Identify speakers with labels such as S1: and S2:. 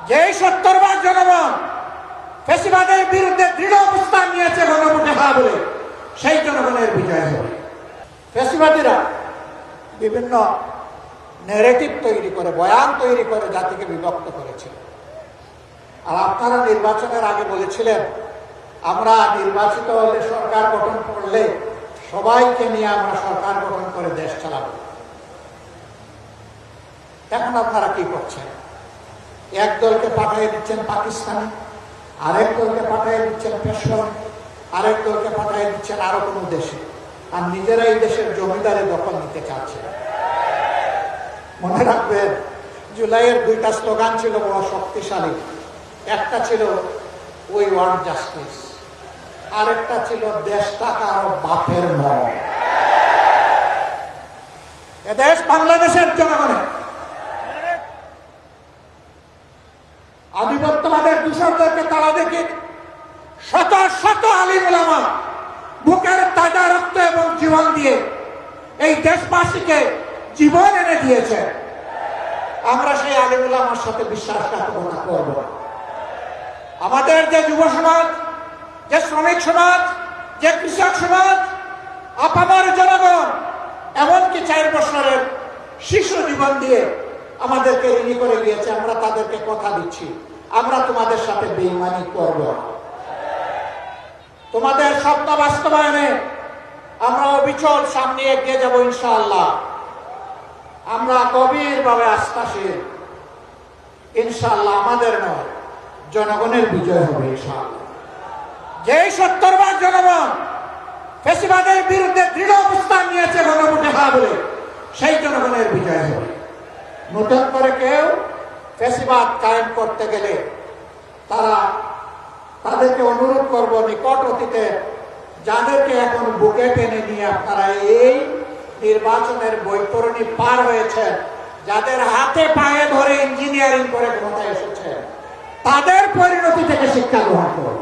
S1: যে 70 ভাগ জনগণ ফ্যাসিবাদের বিরুদ্ধে দৃঢ় অবস্থান নিয়েছে গণভোটে হ্যাঁ বলে, সেই জনগণের বিজয় হবে। ফ্যাসিবাদীরা বিভিন্ন ন্যারেটিভ তৈরি করে, বয়ান তৈরি করে জাতিকে বিভক্ত করেছিল। আর আপনারা নির্বাচনের আগে বলেছিলেন আমরা নির্বাচিত হলে, সরকার গঠন করলে সবাইকে নিয়ে আমরা সরকার গঠন করে দেশ চালাবো। এখন আপনারা কি করছেন? এক দলকে পাঠিয়ে দিচ্ছেন পাকিস্তানে, আরেক দলকে পাঠিয়ে দিচ্ছেন পেশোয়ারে, আরেক দলকে পাঠিয়ে দিচ্ছেন আরো কোনো দেশে, আর নিজেরা এই দেশের জমিদারে দখল নিতে চাচ্ছে। মনে রাখবেন, জুলাইয়ের 2টা স্লোগান ছিল বড় শক্তিশালী। একটা ছিল উই ওয়ান্ট জাস্টিস, আরেকটা ছিল দেশটা কারো বাপের নয়। এদেশ বাংলাদেশের জনগণের। আধিপত্যবাদের দূষণদেরকে তারা দেখে শত শত আলিম ওলামা বুকের তাজা রক্ত এবং জীবন দিয়ে এই দেশবাসীকে জীবন এনে দিয়েছে। আমরা সেই আলিম ওলামার সাথে বিশ্বাসঘাতকতা করব। আমাদের যে যুব সমাজ, যে শ্রমিক সমাজ, যে কৃষক সমাজ, আপামর জনগণ, এমনকি 4 বছরের শিশু জীবন দিয়ে আমাদেরকে ঋণী করে গিয়েছে, আমরা তাদেরকে কথা দিচ্ছি আমরা তোমাদের সাথে বেঈমানি করব না। তোমাদের স্বপ্ন বাস্তবায়নে আমরা অবিচল সামনে এগিয়ে যাব ইনশাআল্লাহ। আমরা গভীরভাবে আস্থাশীল, ইনশাআল্লাহ আমাদের নয়, জনগণের বিজয় হবে ইনশাআল্লাহ। যে 70 ভাগ জনগণ ফ্যাসিবাদের বিরুদ্ধে দৃঢ় অবস্থান নিয়েছে গণভোটে হ্যাঁ বলে, সেই জনগণের বিজয় হবে। নতুন করে কেউ ফ্যাসিবাদ কায়েম করতে গেলে তাদেরকে অনুরোধ করব, নিকট অতীতে যাদেরকে এখন বুকে টেনে নিয়ে আপনারা এই নির্বাচনের বৈতরণী পার হয়েছেন, যাদের হাতে পায়ে ধরে ইঞ্জিনিয়ারিং করে ক্ষমতায় এসেছে, তাদের পরিণতি থেকে শিক্ষা গ্রহণ করুন।